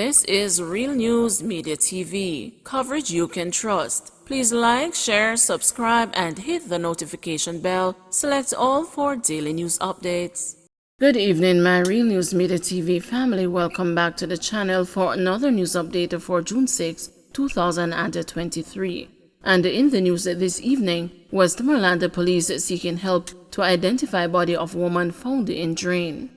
This is Real News Media TV, coverage you can trust. Please like, share, subscribe, and hit the notification bell. Select all for daily news updates. Good evening, my Real News Media TV family. Welcome back to the channel for another news update for June 6, 2023. And in the news this evening, Westmoreland police seeking help to identify body of woman found in drain.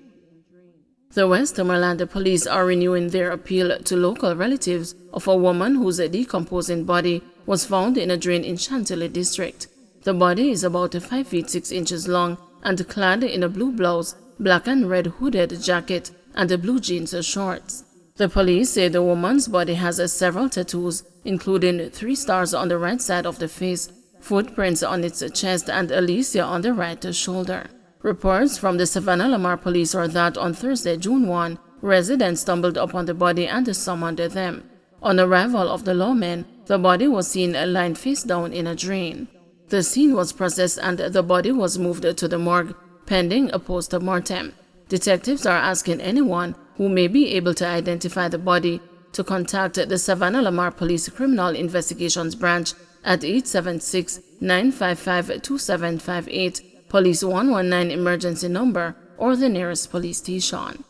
The Westmoreland police are renewing their appeal to local relatives of a woman whose decomposing body was found in a drain in Chantilly district. The body is about 5 feet 6 inches long and clad in a blue blouse, black and red hooded jacket, and blue jeans shorts. The police say the woman's body has several tattoos, including 3 stars on the right side of the face, footprints on its chest, and Alicia on the right shoulder. Reports from the Savannah Lamar police are that on Thursday, June 1, residents stumbled upon the body and summoned them. On arrival of the lawmen, the body was seen lying face down in a drain. The scene was processed and the body was moved to the morgue, pending a post-mortem. Detectives are asking anyone who may be able to identify the body to contact the Savannah Lamar Police Criminal Investigations Branch at 876-955-2758, Police 119 emergency number, or the nearest police station.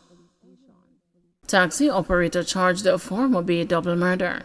Taxi operator charged for Mobile double murder.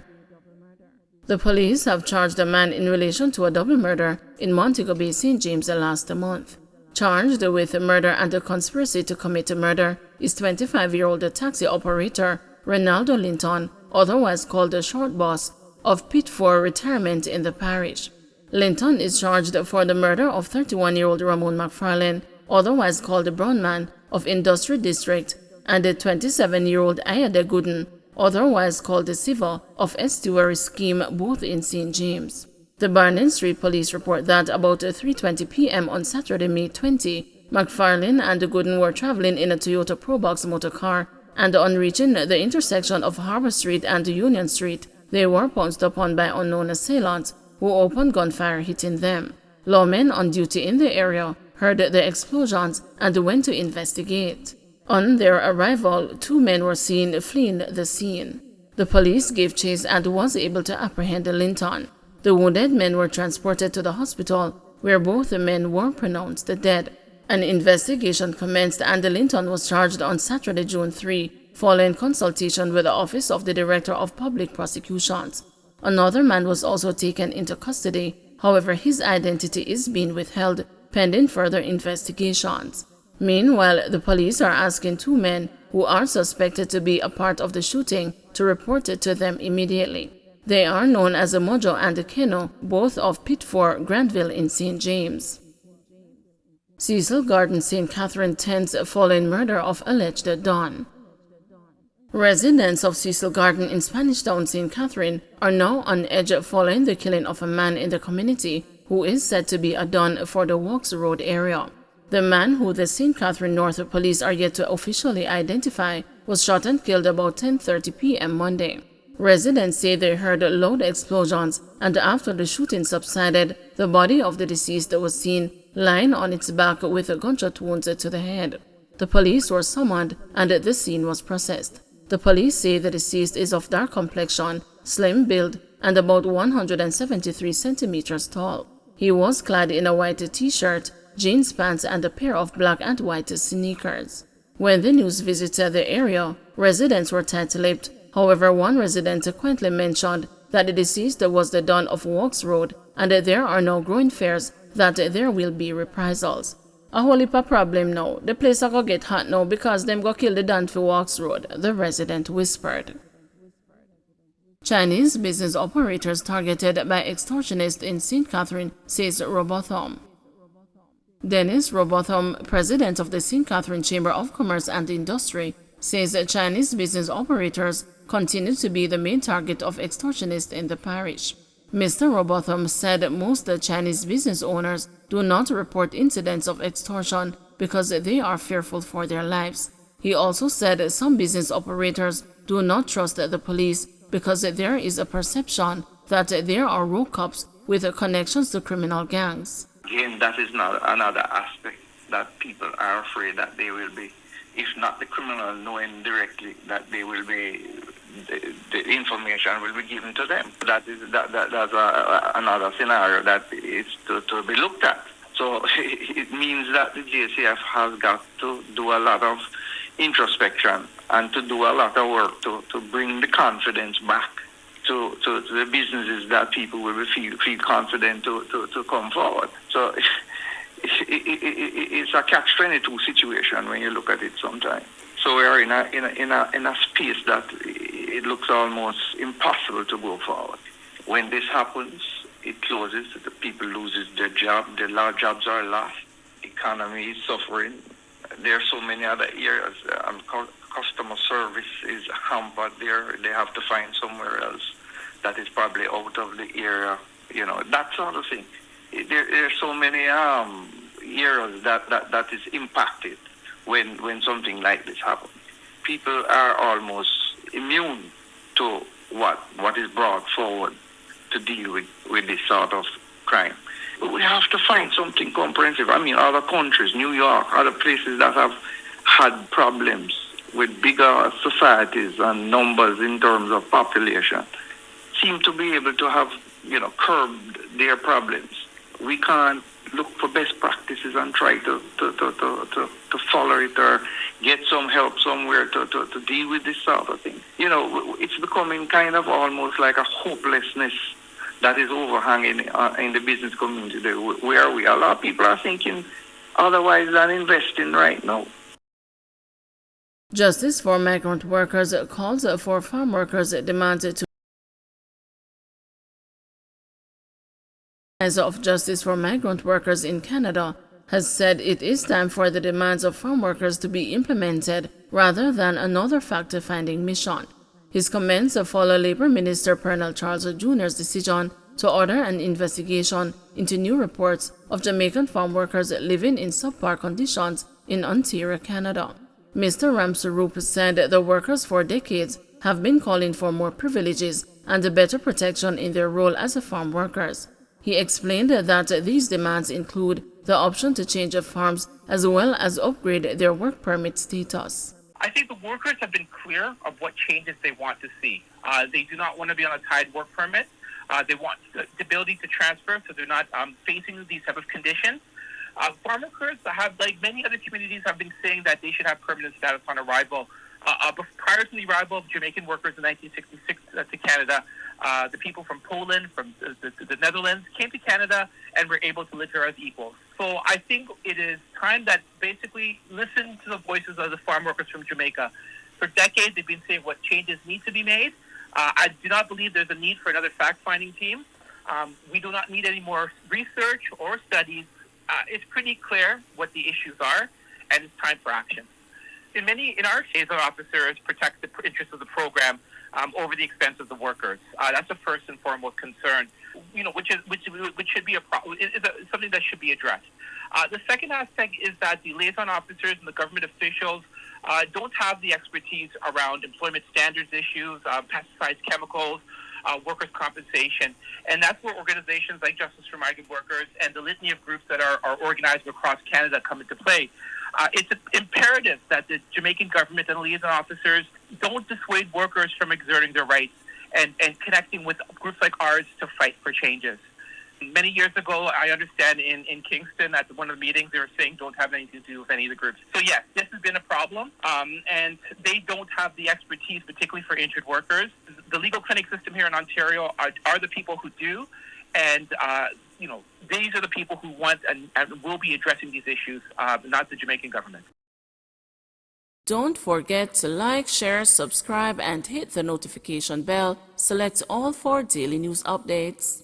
The police have charged a man in relation to a double murder in Montego Bay, St. James last month. Charged with murder and a conspiracy to commit murder is 25-year-old taxi operator Ronaldo Linton, otherwise called the Short Boss, of Pitford Retirement in the parish. Linton is charged for the murder of 31-year-old Ramon McFarlane, otherwise called the Brown Man, of Industry District, and the 27-year-old Ayade Gooden, otherwise called the Civil, of Estuary Scheme, both in St. James. The Barnon Street Police report that about 3:20 p.m. on Saturday, May 20, McFarlane and Gooden were traveling in a Toyota Probox motor car, and on reaching the intersection of Harbor Street and Union Street, they were pounced upon by unknown assailants who opened gunfire, hitting them. Lawmen on duty in the area heard the explosions and went to investigate. On their arrival, 2 men were seen fleeing the scene. The police gave chase and was able to apprehend Linton. The wounded men were transported to the hospital, where both the men were pronounced dead. An investigation commenced and Linton was charged on Saturday, June 3, following consultation with the Office of the Director of Public Prosecutions. Another man was also taken into custody, however his identity is being withheld pending further investigations. Meanwhile, the police are asking 2 men who are suspected to be a part of the shooting to report it to them immediately. They are known as Mojo and Keno, both of Pitford, Granville in St. James. Cecil Garden, St. Catherine tents following murder of alleged Don. Residents of Cecil Garden in Spanish Town, St. Catherine, are now on edge following the killing of a man in the community who is said to be a Don for the Walks Road area. The man, who the St. Catherine North police are yet to officially identify, was shot and killed about 10:30 p.m. Monday. Residents say they heard loud explosions, and after the shooting subsided, the body of the deceased was seen lying on its back with gunshot wounds to the head. The police were summoned and the scene was processed. The police say the deceased is of dark complexion, slim build, and about 173 centimeters tall. He was clad in a white t-shirt, jeans pants, and a pair of black and white sneakers. When the news visited the area, residents were tight-lipped. However, one resident quaintly mentioned that the deceased was the Don of Walks Road, and there are now growing fears that there will be reprisals. A whole heap of problem now. The place a go get hot now because them go kill the Don for Walks Road, the resident whispered. Chinese business operators targeted by extortionists in St. Catherine, says Robotham. Dennis Robotham, president of the St. Catherine Chamber of Commerce and Industry, says Chinese business operators continue to be the main target of extortionists in the parish. Mr. Robotham said most Chinese business owners do not report incidents of extortion because they are fearful for their lives. He also said some business operators do not trust the police because there is a perception that there are rogue cops with connections to criminal gangs. Again, that is not another aspect that people are afraid that they will be, if not the criminal knowing directly that they will be the information will be given to them. That's another scenario that is to be looked at. So it means that the JCF has got to do a lot of introspection and to do a lot of work to bring the confidence back to the businesses, that people will feel confident to come forward. So it's a catch-22 situation when you look at it sometimes. So we are in a space that it looks almost impossible to go forward. When this happens, it closes, the people loses their job, their large jobs are lost, economy is suffering. There are so many other areas. Customer service is hampered there. They have to find somewhere else that is probably out of the area, that sort of thing. There are so many areas that is impacted when something like this happens. People are almost immune to what is brought forward to deal with this sort of crime. But we have to find something comprehensive. I mean, other countries, New York, other places that have had problems with bigger societies and numbers in terms of population, seem to be able to have, curbed their problems. We can't look for best practices and try to follow it or get some help somewhere to deal with this sort of thing. It's becoming kind of almost like a hopelessness that is overhanging in the business community where a lot of people are thinking otherwise than investing right now. Justice for Migrant Workers calls for farm workers' demands to of Justice for Migrant Workers in Canada has said it is time for the demands of farm workers to be implemented rather than another fact-finding mission. His comments follow Labour Minister Pernell Charles Jr.'s decision to order an investigation into new reports of Jamaican farm workers living in subpar conditions in Ontario, Canada. Mr. Ramsaroop said the workers for decades have been calling for more privileges and better protection in their role as farm workers. He explained that these demands include the option to change farms as well as upgrade their work permit status. I think the workers have been clear of what changes they want to see. They do not want to be on a tied work permit. They want the ability to transfer so they're not facing these type of conditions. Farm workers have, like many other communities, have been saying that they should have permanent status on arrival. Prior to the arrival of Jamaican workers in 1966 to Canada, the people from Poland, from the Netherlands came to Canada and were able to live here as equals. So I think it is time that basically listen to the voices of the farm workers from Jamaica. For decades, they've been saying what changes need to be made. I do not believe there's a need for another fact-finding team. We do not need any more research or studies. It's pretty clear what the issues are, and it's time for action. In our liaison officers protect the interests of the program over the expense of the workers. That's a first and foremost concern, which should be something that should be addressed. The second aspect is that the liaison officers and the government officials don't have the expertise around employment standards issues, pesticides, chemicals, workers' compensation. And that's where organizations like Justice for Migrant Workers and the litany of groups that are organized across Canada come into play. It's imperative that the Jamaican government and liaison officers don't dissuade workers from exerting their rights and connecting with groups like ours to fight for changes. Many years ago, I understand in Kingston at one of the meetings, they were saying don't have anything to do with any of the groups. So yes, this has been a problem, and they don't have the expertise, particularly for injured workers. The legal clinic system here in Ontario are the people who do, and these are the people who want and will be addressing these issues, not the Jamaican government. Don't forget to like, share, subscribe, and hit the notification bell. Select all for daily news updates.